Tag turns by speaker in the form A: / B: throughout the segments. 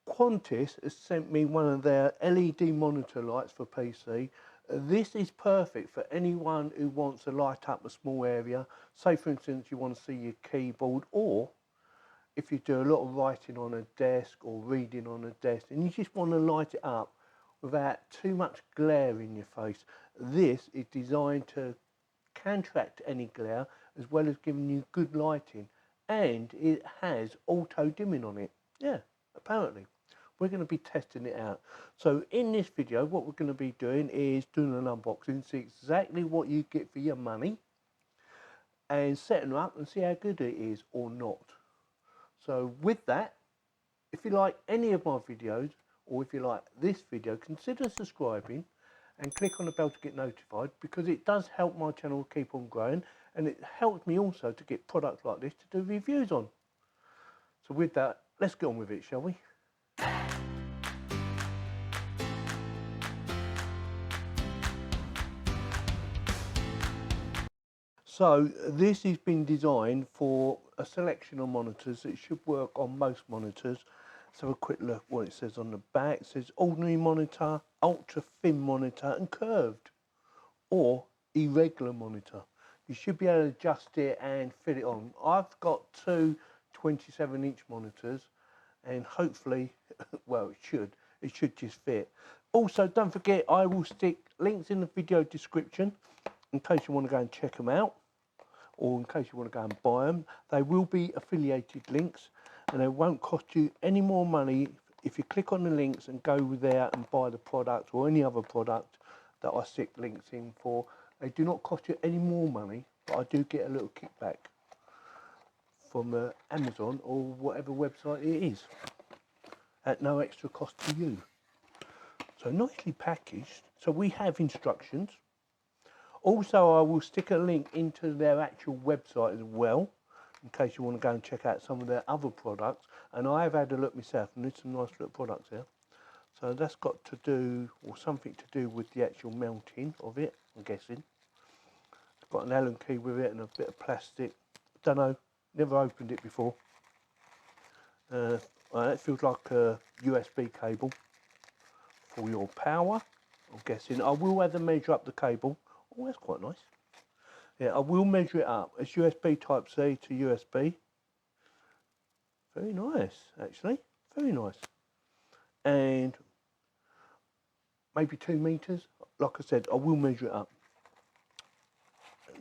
A: Quntis has sent me one of their LED monitor lights for PC. This is perfect for anyone who wants to light up a small area. Say for instance you want to see your keyboard, or if you do a lot of writing on a desk or reading on a desk and you just want to light it up without too much glare in your face. This is designed to counteract any glare as well as giving you good lighting, and it has auto dimming on it. Yeah, apparently. We're going to be testing it out. So in this video, what we're going to be doing is doing an unboxing, see exactly what you get for your money, and setting them up and see how good it is or not. So with that, if you like any of my videos, or if you like this video, consider subscribing and click on the bell to get notified, because it does help my channel keep on growing, and it helps me also to get products like this to do reviews on. So with that, let's get on with it, shall we? So this has been designed for a selection of monitors. It should work on most monitors. Let's have a quick look what it says on the back. It says ordinary monitor, ultra thin monitor and curved, or irregular monitor. You should be able to adjust it and fit it on. I've got two 27-inch monitors, and hopefully, well, it should just fit. Also, don't forget, I will stick links in the video description in case you want to go and check them out, or in case you want to go and buy them. They will be affiliated links, and they won't cost you any more money if you click on the links and go there and buy the product or any other product that I stick links in for. They do not cost you any more money, but I do get a little kickback from Amazon or whatever website it is at no extra cost to you. So nicely packaged. So we have instructions. Also, I will stick a link into their actual website as well, in case you want to go and check out some of their other products. And I have had a look myself, and there's some nice little products there. So that's got to do, or something to do with the actual mounting of it, I'm guessing. It's got an Allen key with it and a bit of plastic. Don't know, never opened it before. It feels like a USB cable for your power, I'm guessing. I will have to measure up the cable. Oh, that's quite nice. Yeah, I will measure it up. It's USB Type-C to USB. Very nice, actually. Very nice. And maybe 2 meters. Like I said, I will measure it up.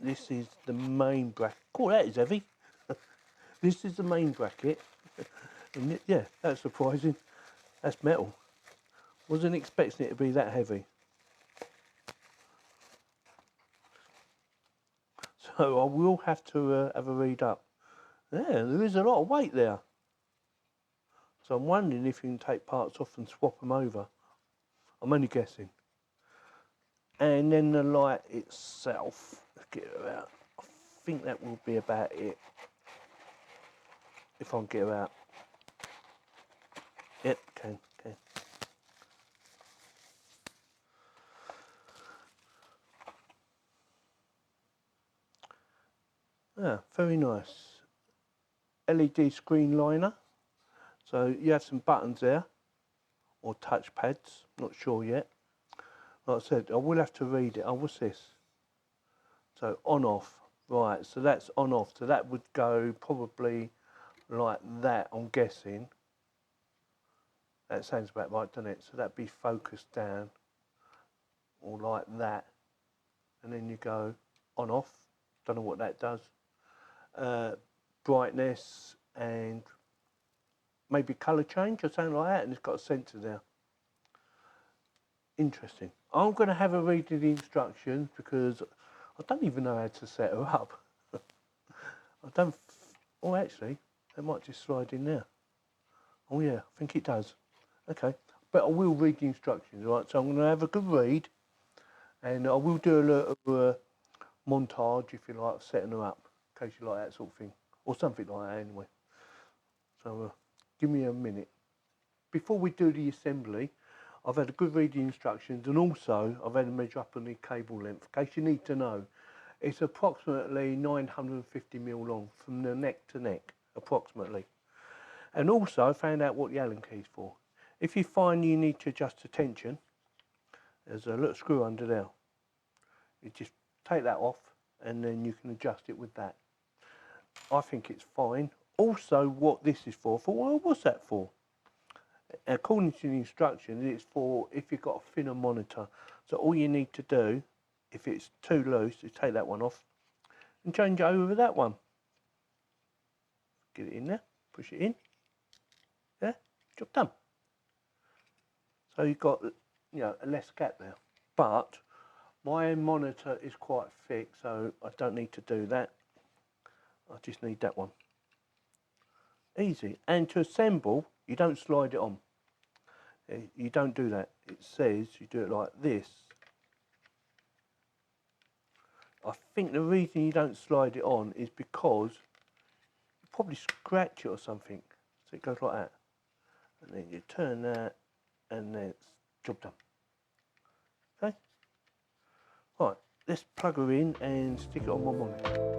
A: This is the main bracket. Oh, that is heavy. This is the main bracket. And yeah, that's surprising. That's metal. Wasn't expecting it to be that heavy. So I will have to have a read up. Yeah, there is a lot of weight there. So I'm wondering if you can take parts off and swap them over. I'm only guessing. And then the light itself, let's get it out. I think that will be about it. If I can get her out. Yep, can. Ah, very nice. LED screen liner. So you have some buttons there, or touch pads, not sure yet. Like I said, I will have to read it. Oh, what's this? So on off, right, so that's on off. So that would go probably like that, I'm guessing. That sounds about right, doesn't it? So that'd be focused down, or like that. And then you go on off, don't know what that does. Brightness and maybe colour change or something like that, and it's got a sensor there. Interesting. I'm going to have a read of the instructions because I don't even know how to set her up. Oh, actually, that might just slide in there. Oh yeah, I think it does. Okay, but I will read the instructions, right? So I'm going to have a good read, and I will do a little montage, if you like, of setting her up, in case you like that sort of thing, or something like that anyway. So give me a minute. Before we do the assembly, I've had a good read of the instructions, and also I've had a measure up on the cable length, in case you need to know. It's approximately 950mm long, from the neck to neck, approximately. And also I found out what the Allen key is for. If you find you need to adjust the tension, there's a little screw under there. You just take that off and then you can adjust it with that. I think it's fine. Also, what this is for, well, what's that for? According to the instructions, it's for if you've got a thinner monitor. So all you need to do, if it's too loose, is take that one off and change it over with that one. Get it in there, push it in. Yeah, job done. So you've got, you know, a less gap there. But my monitor is quite thick, so I don't need to do that. I just need that one. Easy. And to assemble, you don't slide it on. You don't do that. It says you do it like this. I think the reason you don't slide it on is because you probably scratch it or something. So it goes like that. And then you turn that, and then it's job done. Okay? Right, let's plug her in and stick it on my monitor.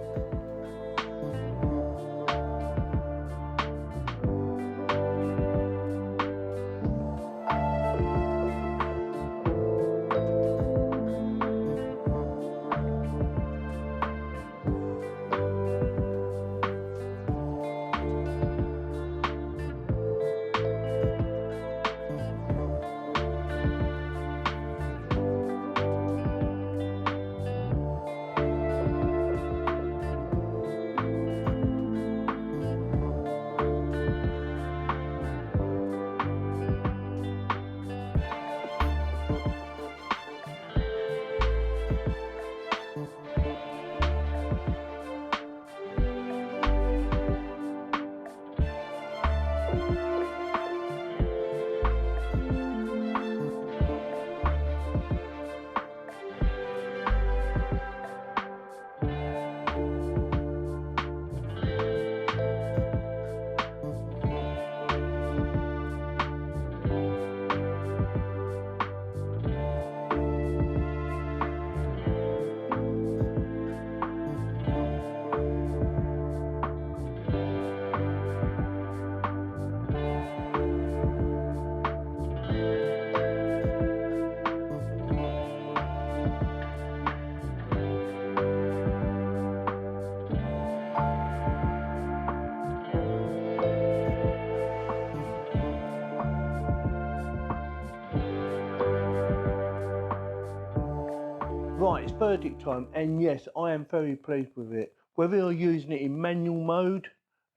A: Right, it's verdict time, and yes, I am very pleased with it. Whether you're using it in manual mode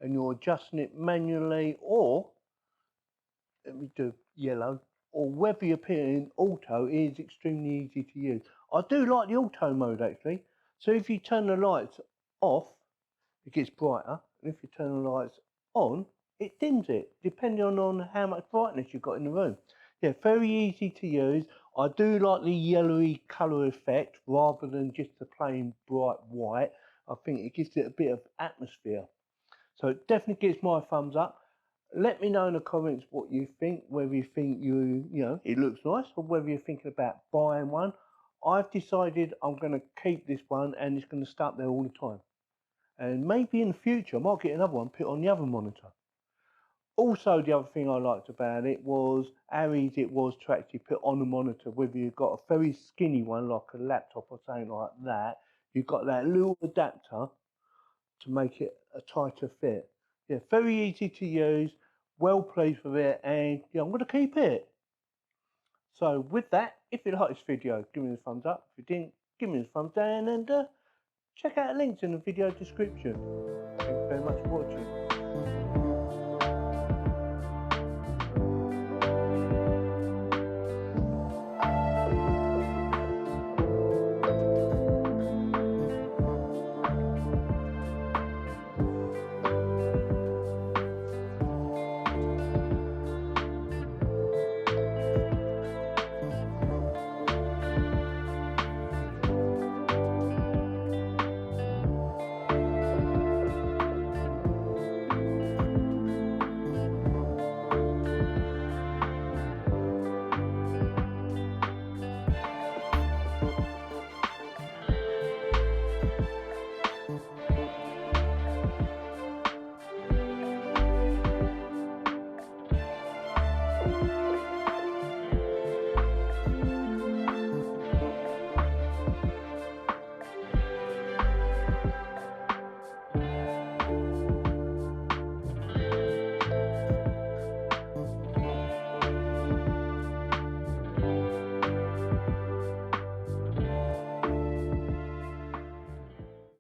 A: and you're adjusting it manually, or let me do yellow, or whether you're putting it in auto, it is extremely easy to use. I do like the auto mode actually. So if you turn the lights off, it gets brighter, and if you turn the lights on, it dims it, depending on how much brightness you've got in the room. Yeah, very easy to use. I do like the yellowy colour effect rather than just the plain bright white. I think it gives it a bit of atmosphere. So it definitely gets my thumbs up. Let me know in the comments what you think, whether you think you know, it looks nice, or whether you're thinking about buying one. I've decided I'm going to keep this one, and it's going to stay up there all the time. And maybe in the future I might get another one put on the other monitor. Also, the other thing I liked about it was how easy it was to actually put on a monitor, whether you've got a very skinny one like a laptop or something like that. You've got that little adapter to make it a tighter fit. Yeah, very easy to use, well pleased with it, and yeah, I'm going to keep it. So with that, if you like this video, give me a thumbs up. If you didn't, give me a thumbs down, and check out the links in the video description. Thank you very much for watching.